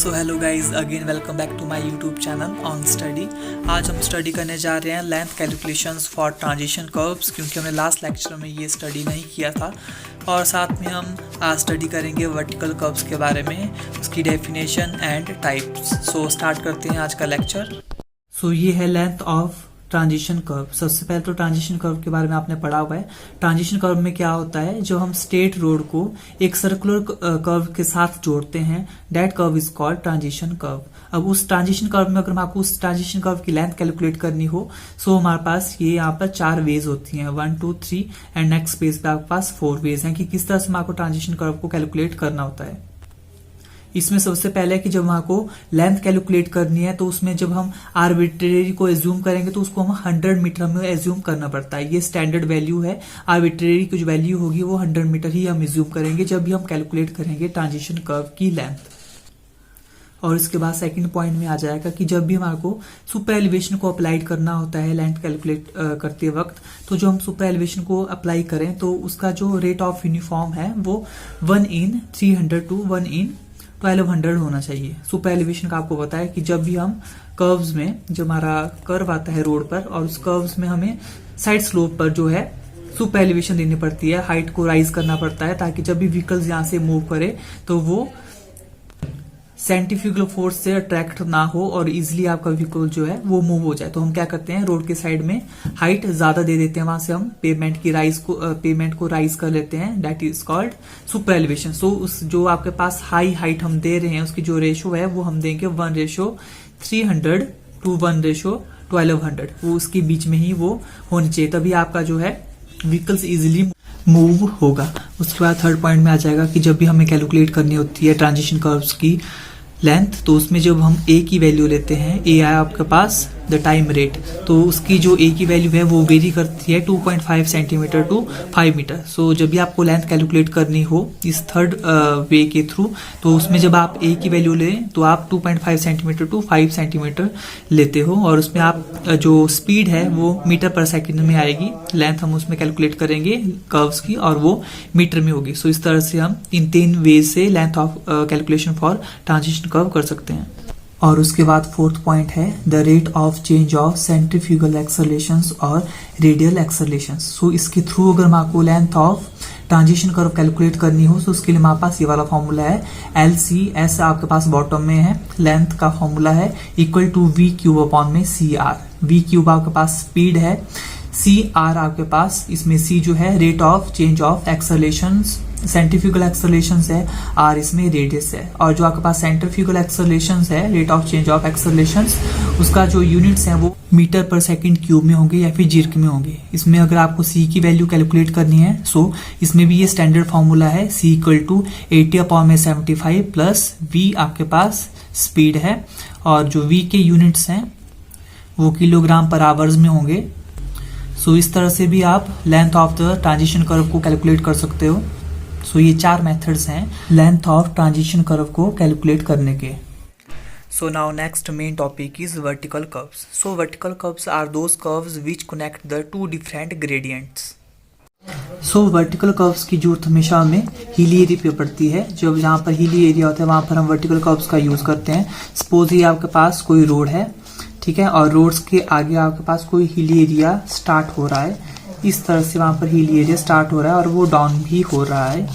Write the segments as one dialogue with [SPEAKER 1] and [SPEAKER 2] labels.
[SPEAKER 1] So hello guys again welcome back to my YouTube channel on study. आज हम study करने जा रहे हैं length calculations for transition curves, क्योंकि हमने लास्ट लेक्चर में ये स्टडी नहीं किया था। और साथ में हम आज स्टडी करेंगे वर्टिकल कर्व्स के बारे में, उसकी definition and types. So start करते हैं आज का लेक्चर। सो ये है लेंथ ऑफ ट्रांजिशन कर्व। सबसे पहले तो ट्रांजिशन कर्व के बारे में आपने पढ़ा हुआ है। ट्रांजिशन कर्व में क्या होता है, जो हम स्ट्रेट रोड को एक सर्कुलर कर्व के साथ जोड़ते हैं, that curve is called transition curve. अब उस ट्रांजिशन कर्व में अगर आपको उस ट्रांजिशन कर्व की लेंथ कैलकुलेट करनी हो, सो हमारे पास ये यहाँ पर 4 वेज होती हैं, 1 2 3 एंड नेक्स्ट पेज पे आपके पास 4 वेज हैं कि किस तरह से आपको ट्रांजिशन कर्व को कैलकुलेट करना होता है। इसमें सबसे पहले कि जब आपको लेंथ कैलकुलेट करनी है, तो उसमें जब हम आर्बिट्रेरी को एज्यूम करेंगे तो उसको हम 100 मीटर में एज्यूम करना पड़ता है। ये स्टैंडर्ड वैल्यू है। आर्बिट्रेरी की जो वैल्यू होगी वो 100 मीटर ही हम एज्यूम करेंगे जब भी हम कैलकुलेट करेंगे ट्रांजिशन कर्व की लेंथ। और इसके बाद सेकंड पॉइंट में आ जाएगा कि जब भी हमारे सुपर एलिवेशन को अप्लाइड करना होता है लेंथ कैलकुलेट करते वक्त, तो जो हम सुपर एलिवेशन को अप्लाई करें तो उसका जो रेट ऑफ यूनिफॉर्म है वो 1:300 टू 1:1200 होना चाहिए। सुपर एलिवेशन का आपको पता है कि जब भी हम कर्व्स में, जब हमारा कर्व आता है रोड पर और उस कर्व्स में हमें साइड स्लोप पर जो है सुपर एलिवेशन देनी पड़ती है, हाइट को राइज करना पड़ता है, ताकि जब भी व्हीकल्स यहां से मूव करे तो वो सेंट्रीफ्यूगल फोर्स से अट्रैक्ट ना हो और इजिली आपका व्हीकल जो है वो मूव हो जाए। तो हम क्या करते हैं, रोड के साइड में हाइट ज्यादा दे देते हैं, वहां से हम पेमेंट को राइज कर लेते हैं, that is called super elevation. So उस जो आपके पास हाई हाइट हम दे रहे हैं उसकी जो रेशो है वो हम देंगे 1:300 टू 1:1200, वो उसके बीच में ही वो होनी चाहिए, तभी आपका जो है व्हीकल्स इजिली मूव होगा। उसके बाद थर्ड पॉइंट में आ जाएगा कि जब भी हमें कैलकुलेट करनी होती है ट्रांजिशन कर्व्स की लेंथ, तो उसमें जब हम ए की वैल्यू लेते हैं, ए आया आपके पास द टाइम रेट, तो उसकी जो ए की वैल्यू है वो वेरी करती है 2.5 सेंटीमीटर टू 5 मीटर। सो जब भी आपको लेंथ कैलकुलेट करनी हो इस थर्ड वे के थ्रू, तो उसमें जब आप ए की वैल्यू लें तो आप 2.5 सेंटीमीटर टू 5 सेंटीमीटर लेते हो, और उसमें आप जो स्पीड है वो मीटर पर सेकेंड में आएगी। लेंथ हम उसमें कैलकुलेट करेंगे कर्व्स की और वो मीटर में होगी। सो इस तरह से हम इन 3 वेज से length of calculation for transition curve कर सकते हैं। और उसके बाद फोर्थ पॉइंट है the rate of change of centrifugal accelerations और रेडियल एक्सेलरेशंस। सो इसके थ्रू अगर हम आपको length of transition curve calculate करनी हो, तो उसके लिए हमारे पास ये वाला फॉर्मूला है, LCS आपके पास बॉटम में है, लेंथ का फॉर्मूला है इक्वल टू V³/CR। V³ आपके पास स्पीड है, CR आपके पास, इसमें C जो है rate of change of accelerations, centrifugal accelerations है, R इसमें रेडियस है। और जो आपके पास सेंट्रीफ्यूगल एक्सेलरेशंस है, रेट ऑफ चेंज ऑफ एक्सेलरेशंस, उसका जो यूनिट्स हैं वो मीटर पर सेकंड क्यूब में होंगे या फिर जिर्क में होंगे। इसमें अगर आपको C की वैल्यू कैलकुलेट करनी है, सो इसमें भी ये स्टैंडर्ड फॉर्मूला है, C = 80/75 प्लस V आपके पास स्पीड है, और जो V के यूनिट्स हैं वो किलोग्राम पर आवर्स में होंगे। सो इस तरह से भी आप length of the transition curve को कैलकुलेट कर सकते हो। सो ये 4 मेथड्स हैं लेंथ ऑफ ट्रांजिशन कर्व को कैलकुलेट करने के। So now next main topic is vertical curves. So vertical curves are those curves which connect the 2 different gradients. So vertical curves की जरूरत हमेशा हमें हिली एरिया पे पड़ती है। जब जहाँ पर हिली एरिया होता है वहां पर हम वर्टिकल कर्व्स का यूज करते हैं। सपोज ये आपके पास कोई रोड है, ठीक है, और रोड्स के आगे आपके पास कोई हिली एरिया स्टार्ट हो रहा है, इस तरह से वहां पर हिली एरिया स्टार्ट हो रहा है और वो डाउन भी हो रहा है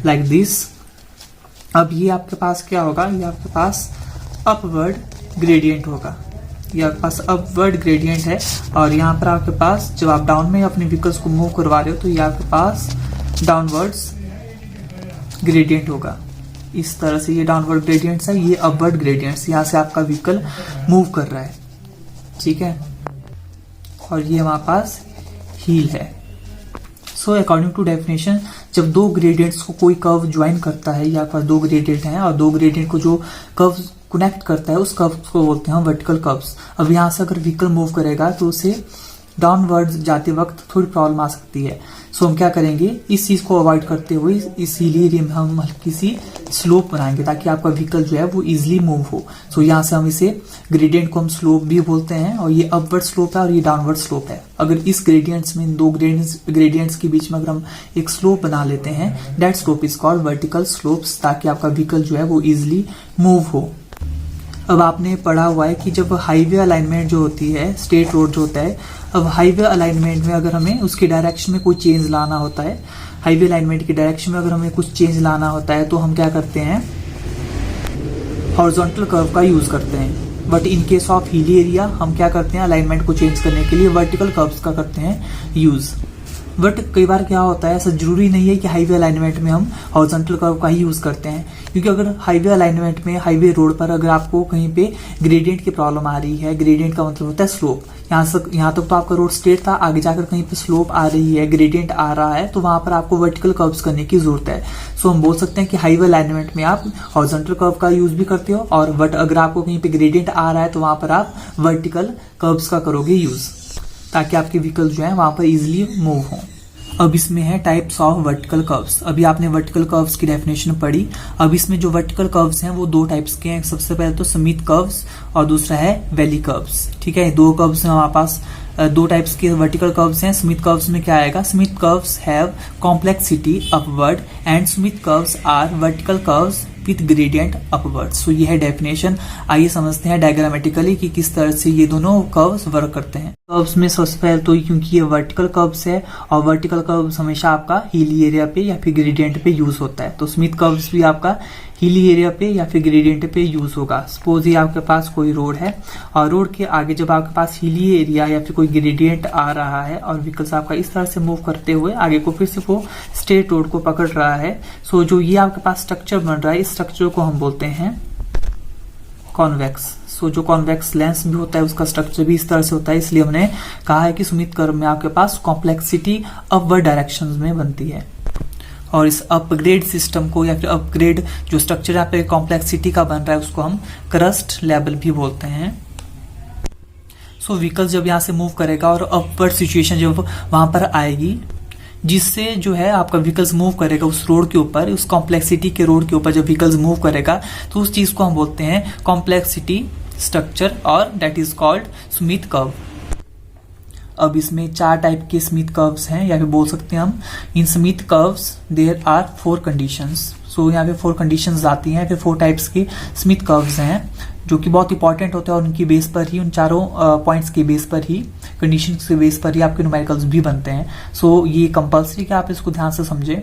[SPEAKER 1] लाइक दिस। अब ये आपके पास क्या होगा, ये आपके पास अपवर्ड ग्रेडियंट होगा, ये आपके पास अपवर्ड ग्रेडियंट है। और यहाँ पर आपके पास जब आप डाउन में अपने व्हीकल्स को मूव करवा रहे हो तो ये आपके पास डाउनवर्ड्स ग्रेडियंट होगा। इस तरह से ये डाउनवर्ड ग्रेडियंट्स है, ये अपवर्ड ग्रेडियंट्स, यहाँ से आपका व्हीकल मूव कर रहा है, ठीक है। और ये हमारे पास हील है। सो अकॉर्डिंग टू डेफिनेशन, जब 2 ग्रेडियंट्स को कोई कर्व ज्वाइन करता है, या पास 2 ग्रेडियंट हैं और 2 ग्रेडियंट को जो कर्व कनेक्ट करता है उस कर्व को बोलते हैं वर्टिकल कर्व्स। अब यहाँ से अगर व्हीकल मूव करेगा तो उसे डाउनवर्ड जाते वक्त थोड़ी प्रॉब्लम आ सकती है। सो हम क्या करेंगे, इस चीज को अवॉइड करते हुए इस हिली एरिया में हम हल्की सी स्लोप बनाएंगे ताकि आपका व्हीकल जो है वो इजिली मूव हो। सो यहाँ से हम इसे ग्रेडियंट को हम स्लोप भी बोलते हैं, और ये अपवर्ड स्लोप है और ये डाउनवर्ड स्लोप है। अगर इस ग्रेडियंट्स में, इन 2 ग्रेडियंट्स के बीच में अगर हम एक स्लोप बना लेते हैं, that slope is called vertical slopes, ताकि आपका व्हीकल जो है वो इजिली मूव हो। अब आपने पढ़ा हुआ है कि जब हाईवे अलाइनमेंट जो होती है, स्टेट रोड जो होता है, अब हाईवे अलाइनमेंट में अगर हमें उसकी डायरेक्शन में कोई चेंज लाना होता है, हाईवे अलाइनमेंट की डायरेक्शन में अगर हमें कुछ चेंज लाना होता है तो हम क्या करते हैं, हॉरिजॉन्टल कर्व का यूज करते हैं। But in case of hilly area हम क्या करते हैं, अलाइनमेंट को चेंज करने के लिए वर्टिकल कर्व्स का करते हैं यूज। बट कई बार क्या होता है, ऐसा जरूरी नहीं है कि हाईवे अलाइनमेंट में हम हॉरिजॉन्टल कर्व का ही यूज करते हैं, क्योंकि अगर हाईवे अलाइनमेंट में, हाईवे रोड पर अगर आपको कहीं पे ग्रेडियंट की प्रॉब्लम आ रही है, ग्रेडियंट का मतलब होता है स्लोप, यहाँ तक तो आपका रोड स्ट्रेट था, आगे जाकर कहीं पे स्लोप आ रही है, ग्रेडियंट आ रहा है, तो वहां पर आपको वर्टिकल कर्व्स करने की जरूरत है। सो हम बोल सकते हैं कि हाईवे अलाइनमेंट में आप हॉरिजॉन्टल कर्व का यूज भी करते हो, और बट अगर आपको कहीं पे ग्रेडियंट आ रहा है तो वहां पर आप वर्टिकल कर्व्स का करोगे यूज, ताकि आपके व्हीकल जो है वहां पर इजिली मूव हो। अब इसमें है टाइप्स ऑफ वर्टिकल कर्व्स। अभी आपने वर्टिकल कर्व्स की डेफिनेशन पढ़ी। अब इसमें जो वर्टिकल कर्व्स हैं वो दो टाइप्स के हैं। सबसे पहले तो स्मिथ कर्व्स और दूसरा है वैली कर्व्स। ठीक है, दो कर्व्स हैं हमारे पास, दो टाइप्स के वर्टिकल कर्व्स हैं। स्मिथ कर्व्स में क्या आएगा, summit curves have complexity upward and summit curves are vertical curves with gradient upward. So ये है डेफिनेशन। आइए समझते हैं डायग्रामेटिकली कि किस तरह से ये दोनों कर्व्स वर्क करते हैं। कर्व्स में सबसे पहले तो क्योंकि ये वर्टिकल कर्व्स है और वर्टिकल कर्व्स हमेशा आपका हिली एरिया पे या फिर ग्रेडियंट पे यूज होता है, तो स्मिथ कर्व्स भी आपका हिली एरिया पे या फिर ग्रेडियंट पे यूज होगा। सपोज ये आपके पास कोई रोड है और रोड के आगे जब आपके पास हिली एरिया या फिर कोई ग्रेडियंट आ रहा है और व्हीकल्स आपका इस तरह से मूव करते हुए आगे को फिर से वो स्ट्रेट रोड को पकड़ रहा है, सो जो ये आपके पास स्ट्रक्चर बन रहा है, इस स्ट्रक्चर को हम बोलते हैं कॉन्वेक्स। सो जो कॉन्वेक्स लेंस भी होता है उसका स्ट्रक्चर भी इस तरह से होता है, इसलिए हमने कहा है कि स्मिथ कर्व में आपके पास कॉम्प्लेक्सिटी अपवर्ड डायरेक्शन में बनती है। और इस अपग्रेड सिस्टम को या फिर अपग्रेड जो स्ट्रक्चर यहाँ पे कॉम्प्लेक्सिटी का बन रहा है उसको हम क्रस्ट लेवल भी बोलते हैं। सो व्हीकल जब यहाँ से मूव करेगा और अपवर्ड सिचुएशन जब वहां पर आएगी, जिससे जो है आपका व्हीकल्स मूव करेगा उस रोड के ऊपर, उस कॉम्प्लेक्सिटी के रोड के ऊपर जब व्हीकल्स मूव करेगा तो उस चीज को हम बोलते हैं कॉम्प्लेक्सिटी स्ट्रक्चर, और that is called Smith curve. अब इसमें चार टाइप के स्मिथ कर्व्स हैं, या फिर बोल सकते हैं हम इन summit curves there are 4 conditions. So यहाँ पे 4 कंडीशंस आती हैं, फिर 4 टाइप्स के स्मिथ कर्व्स हैं जो कि बहुत इंपॉर्टेंट होते हैं, और उनकी बेस पर ही, उन चारों पॉइंट्स के बेस पर ही, कंडीशंस के बेस पर ही आपके न्यूमेरिकल्स भी बनते हैं। सो ये कंपल्सरी कि आप इसको ध्यान से समझें।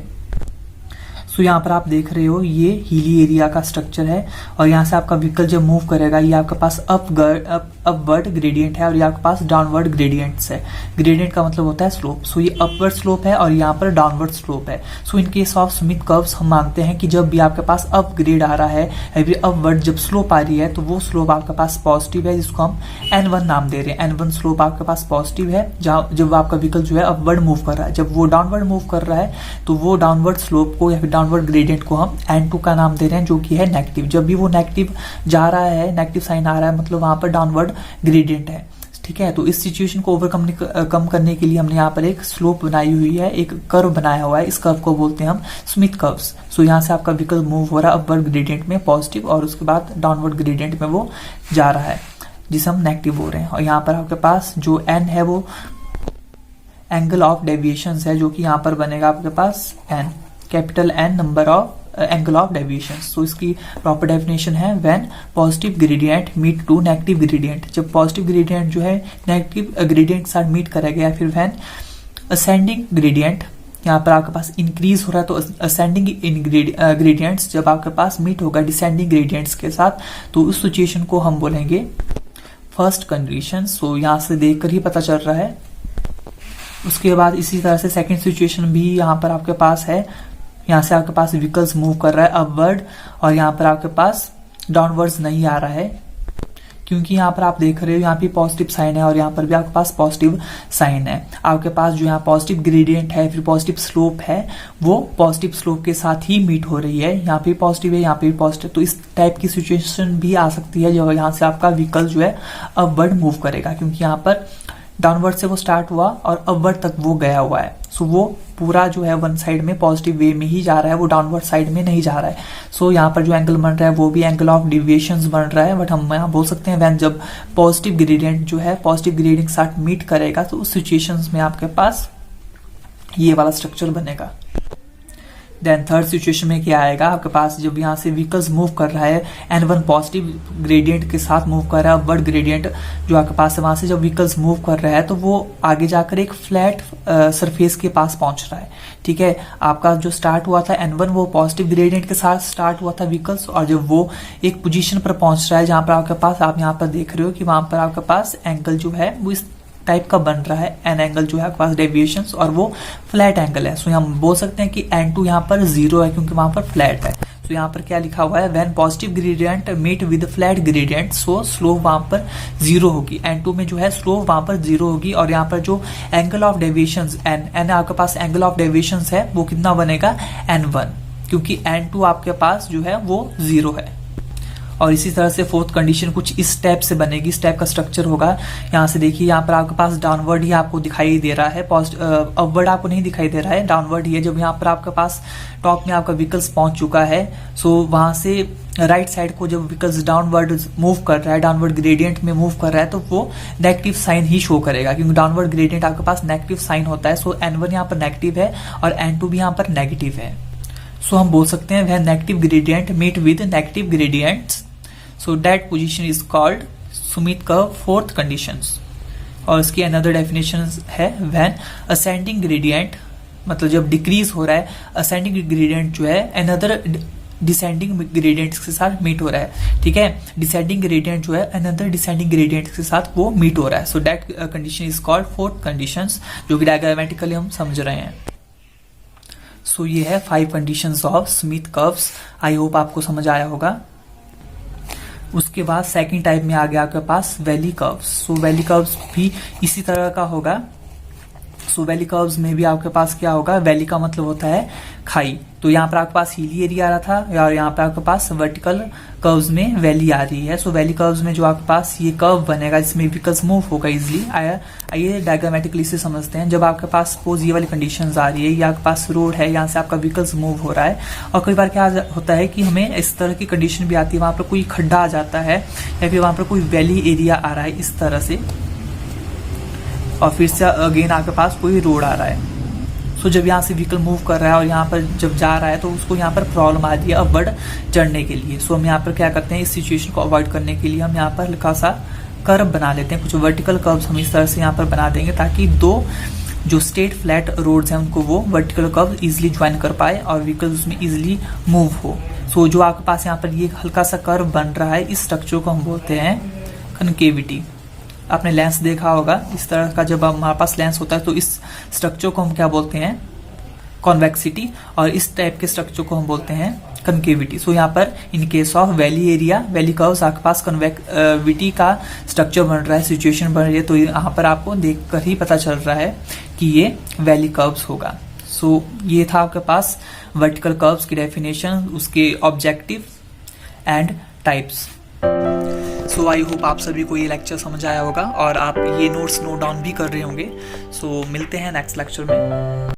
[SPEAKER 1] सो यहाँ पर आप देख रहे हो ये हिली एरिया का स्ट्रक्चर है, और यहाँ से आपका व्हीकल जब मूव करेगा ये आपके पास अपवर्ड ग्रेडियंट है और ये आपके पास डाउनवर्ड ग्रेडियंट्स है। ग्रेडियंट का मतलब होता है स्लोप। सो ये अपवर्ड स्लोप है और यहाँ पर डाउनवर्ड स्लोप है। So in case of summit curves हम मानते हैं कि जब भी आपके पास अपग्रेड आ रहा है या फिर अपवर्ड जब स्लोप आ रही है तो वो स्लोप आपके पास पॉजिटिव है, जिसको हम N1 नाम दे रहे हैं। N1 स्लोप आपके पास पॉजिटिव है जब आपका व्हीकल जो है अपवर्ड मूव कर रहा है। जब वो डाउनवर्ड मूव कर रहा है तो वो डाउनवर्ड स्लोप को या फिर डाउनवर्ड ग्रेडियंट को हम N2 का नाम दे रहे हैं, जो कि है नेगेटिव। जब भी वो नेगेटिव जा रहा है, नेगेटिव साइन आ रहा है, मतलब वहां पर डाउनवर्ड ग्रेडियंट है। ठीक है, तो इस सिचुएशन को ओवरकम कम करने के लिए हमने यहाँ पर एक स्लोप बनाई हुई है, एक कर्व बनाया हुआ है। इस कर्व को बोलते हैं हम स्मिथ कर्व्स। सो यहाँ से आपका व्हीकल मूव हो रहा है अपवर्ड ग्रेडियंट में पॉजिटिव, और उसके बाद डाउनवर्ड ग्रेडियंट में वो जा रहा है, जिसे हम नेगेटिव बोल रहे हैं। और यहाँ पर आपके पास जो N है वो एंगल ऑफ डेविएशन है, जो कि यहाँ पर बनेगा आपके पास N, capital N number of angle of deviation. So इसकी प्रॉपर डेफिनेशन है when positive gradient meet to negative gradient. जब पॉजिटिव ग्रेडियंट जो है नेगेटिव ग्रेडियंट के साथ मीट करेगा, या फिर व्हेन असेंडिंग ग्रेडियंट यहाँ पर आपके पास इंक्रीज हो रहा है, तो असेंडिंग ग्रेडियंट्स जब आपके पास मीट होगा डिसेंडिंग ग्रेडियंट्स के साथ, तो उस सिचुएशन को हम बोलेंगे फर्स्ट कंडीशन। सो यहाँ से देखकर ही पता चल रहा है। उसके बाद इसी तरह से सेकंड सिचुएशन भी यहाँ पर आपके पास है। यहाँ से आपके पास व्हीकल्स मूव कर रहा है अपवर्ड, और यहाँ पर आपके पास डाउनवर्ड्स नहीं आ रहा है, क्योंकि यहाँ पर आप देख रहे हो यहाँ पे पॉजिटिव साइन है और यहाँ पर भी आपके पास पॉजिटिव साइन है। आपके पास जो यहाँ पॉजिटिव ग्रेडियंट है, फिर पॉजिटिव स्लोप है, वो पॉजिटिव स्लोप के साथ ही मीट हो रही है। यहाँ पे पॉजिटिव है, यहाँ पे भी पॉजिटिव, तो इस टाइप की सिचुएशन भी आ सकती है जब यहाँ से आपका व्हीकल जो है अपवर्ड मूव करेगा, क्योंकि यहाँ पर डाउनवर्ड से वो स्टार्ट हुआ और अपवर्ड तक वो गया हुआ है। सो वो पूरा जो है वन साइड में पॉजिटिव वे में ही जा रहा है, वो डाउनवर्ड साइड में नहीं जा रहा है। सो यहाँ पर जो एंगल बन रहा है वो भी एंगल ऑफ डिविएशन बन रहा है, बट हम यहाँ बोल सकते हैं व्हेन जब पॉजिटिव ग्रेडियंट जो है पॉजिटिव ग्रेडियंट के साथ मीट करेगा, तो उस सिचुएशंस में आपके पास ये वाला स्ट्रक्चर बनेगा। देन थर्ड सिचुएशन में क्या आएगा आपके पास, जब यहाँ से व्हीकल्स मूव कर रहा है n1 पॉजिटिव ग्रेडियंट के साथ मूव कर रहा है, अपवर्ड ग्रेडियंट जो आपके पास है, वहां से जब व्हीकल्स मूव कर रहा है तो वो आगे जाकर एक फ्लैट सरफेस के पास पहुंच रहा है। ठीक है, आपका जो स्टार्ट हुआ था n1 वो पॉजिटिव ग्रेडियंट के साथ स्टार्ट हुआ था व्हीकल्स, और जब वो एक पोजीशन पर पहुंच रहा है जहां पर आपके पास, आप यहाँ पर देख रहे हो कि वहां पर आपके पास एंगल जो है वो इस टाइप का बन रहा है, एन एंगल जो है आपके पास डेविएशंस, और वो फ्लैट एंगल है। सो हम बोल सकते हैं कि n2 यहाँ पर 0 है क्योंकि वहां पर फ्लैट है। तो यहाँ पर क्या लिखा हुआ है, when positive gradient meet with flat gradient so slope वहां पर 0 होगी। n2 में जो है स्लोप वहां पर 0 होगी, और यहाँ पर जो एंगल ऑफ डेविएशंस n आपके पास एंगल ऑफ डेविएशंस है वो कितना बनेगा, n1, क्योंकि n2 आपके पास जो है वो 0 है। और इसी तरह से फोर्थ कंडीशन कुछ इस टाइप से बनेगी, इस टाइप का स्ट्रक्चर होगा। यहाँ से देखिए, यहाँ पर आपके पास डाउनवर्ड ही आपको दिखाई दे रहा है, अपवर्ड आपको नहीं दिखाई दे रहा है, डाउनवर्ड ही है। जब यहाँ पर आपके पास टॉप में आपका व्हीकल्स पहुंच चुका है, सो वहां से राइट साइड को जब व्हीकल्स डाउनवर्ड मूव कर रहा है, डाउनवर्ड ग्रेडियंट में मूव कर रहा है, तो वो नेगेटिव साइन ही शो करेगा, क्योंकि डाउनवर्ड ग्रेडियंट आपके पास नेगेटिव साइन होता है। सो n1 यहाँ पर नेगेटिव है और n2 भी यहाँ पर नेगेटिव है। सो हम बोल सकते हैं वह negative gradient meet with negative gradients, so that position is called summit curve fourth conditions. और इसकी अनदर डेफिनेशन है, when ascending gradient, मतलब जब डिक्रीज हो रहा है, ascending gradient जो है अनदर डिसेंडिंग ग्रेडियंट के साथ मीट हो रहा है। ठीक है, डिसेंडिंग ग्रेडियंट जो है अनदर डिसेंडिंग ग्रेडियंट के साथ वो मीट हो रहा है। So that condition is called fourth conditions, जो कि डायग्रामेटिकली हम समझ रहे हैं। सो ये है 5 conditions of summit curves. I hope आपको समझ आया होगा। उसके बाद सेकंड टाइप में आ गया आपके पास वैली कर्व्स। सो वैली कर्व्स भी इसी तरह का होगा। सो वैली कर्व्स में भी आपके पास क्या होगा, वैली का मतलब होता है खाई। तो यहाँ पर आपके पास हिली एरिया आ रहा था, और यहाँ पर आपके पास वर्टिकल कर्व्स में वैली आ रही है। सो वैली कर्व्स में जो आपके पास ये कर्व बनेगा, इसमें व्हीकल्स मूव होगा इजिली। आइए डायग्रामेटिकली से समझते हैं। जब आपके पास सपोज ये वाली कंडीशंस आ रही है, ये आपके पास रोड है, यहाँ से आपका व्हीकल्स मूव हो रहा है, और कई बार क्या होता है कि हमें इस तरह की कंडीशन भी आती है, वहां पर कोई खड्डा आ जाता है, या फिर वहां पर कोई वैली एरिया आ रहा है इस तरह से, और फिर से अगेन आपके पास कोई रोड आ रहा है। सो जब यहाँ से व्हीकल मूव कर रहा है और यहाँ पर जब जा रहा है, तो उसको यहाँ पर प्रॉब्लम आ रही है अपवर्ड चढ़ने के लिए। सो हम यहाँ पर क्या करते हैं, इस सिचुएशन को अवॉइड करने के लिए हम यहाँ पर हल्का सा कर्व बना लेते हैं। कुछ वर्टिकल कर्व्स हम इस तरह से यहाँ पर बना देंगे, ताकि दो जो स्ट्रेट फ्लैट रोड्स हैं उनको वो वर्टिकल कर्व इजिली ज्वाइन कर पाए और व्हीकल उसमें इजिली मूव हो। सो जो आपके पास यहाँ पर ये हल्का सा कर्व बन रहा है, इस स्ट्रक्चर को हम बोलते हैं कनकेविटी। आपने लेंस देखा होगा, इस तरह का जब हमारे पास लेंस होता है तो इस स्ट्रक्चर को हम क्या बोलते हैं, कॉन्वेक्सिटी, और इस टाइप के स्ट्रक्चर को हम बोलते हैं कनकेविटी। सो यहाँ पर इन case of valley area, valley curves आपके पास कन्वेक्टिविटी का स्ट्रक्चर बन रहा है, सिचुएशन बन रही है, तो यहाँ पर आपको देखकर ही पता चल रहा है कि ये वैली कर्व्स होगा। सो ये था आपके पास वर्टिकल कर्व्स की डेफिनेशन, उसके objective and types. So I hope आप सभी को ये लेक्चर समझ आया होगा और आप ये नोट्स नोट डाउन भी कर रहे होंगे। सो मिलते हैं नेक्स्ट लेक्चर में।